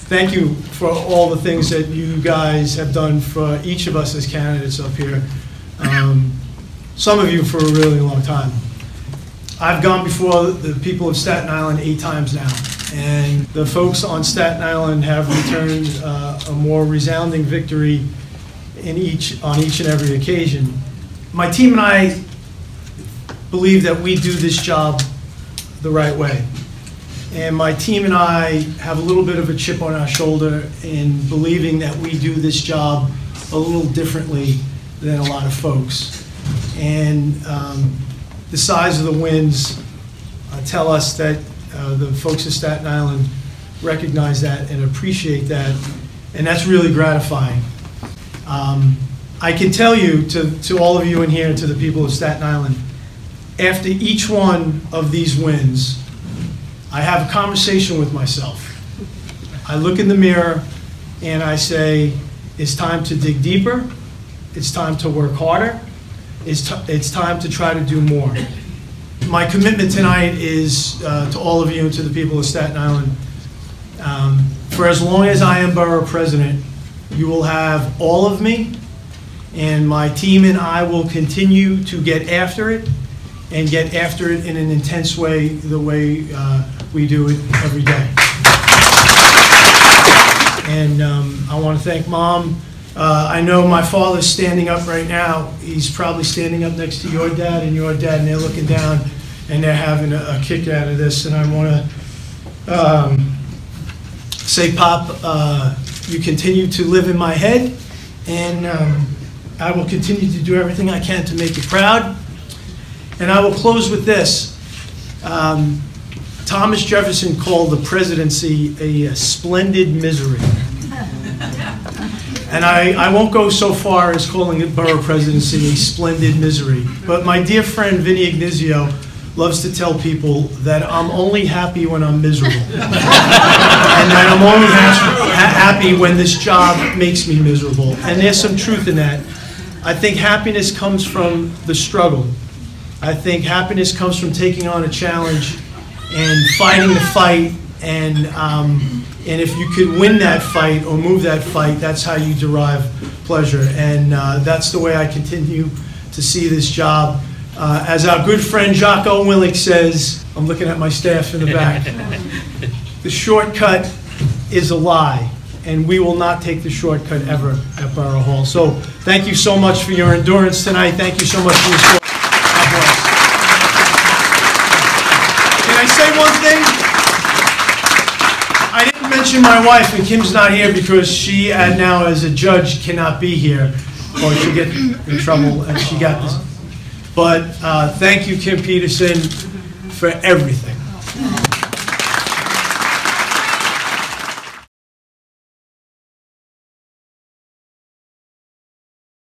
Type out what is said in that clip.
thank you for all the things that you guys have done for each of us as candidates up here. Some of you for a really long time. I've gone before the people of Staten Island 8 times now, and the folks on Staten Island have returned a more resounding victory on each and every occasion. My team and I believe that we do this job the right way. And my team and I have a little bit of a chip on our shoulder in believing that we do this job a little differently than a lot of folks. And the size of the wins tell us that the folks of Staten Island recognize that and appreciate that, and that's really gratifying. I can tell you, to all of you in here, to the people of Staten Island, after each one of these wins, I have a conversation with myself. I look in the mirror and I say, it's time to dig deeper, it's time to work harder, it's time to try to do more. My commitment tonight is to all of you and to the people of Staten Island. For as long as I am borough president, you will have all of me, and my team and I will continue to get after it, and get after it in an intense way, the way we do it every day. And I want to thank Mom. I know my father's standing up right now. He's probably standing up next to your dad and your dad, and they're looking down and they're having a kick out of this. And I want to say, Pop, you continue to live in my head, and I will continue to do everything I can to make you proud. And I will close with this. Thomas Jefferson called the presidency a splendid misery. And I won't go so far as calling it borough presidency a splendid misery. But my dear friend Vinny Ignizio loves to tell people that I'm only happy when I'm miserable. And that I'm only happy when this job makes me miserable. And there's some truth in that. I think happiness comes from the struggle. I think happiness comes from taking on a challenge and fighting the fight, and if you could win that fight or move that fight, that's how you derive pleasure. And that's the way I continue to see this job. As our good friend Jocko Willink says, I'm looking at my staff in the back, the shortcut is a lie, and we will not take the shortcut ever at Borough Hall. So thank you so much for your endurance tonight. Thank you so much for your support. Can I say one thing? I didn't mention my wife, and Kim's not here because she now as a judge cannot be here, or she'll get in trouble, and she got this. But thank you, Kim Peterson, for everything.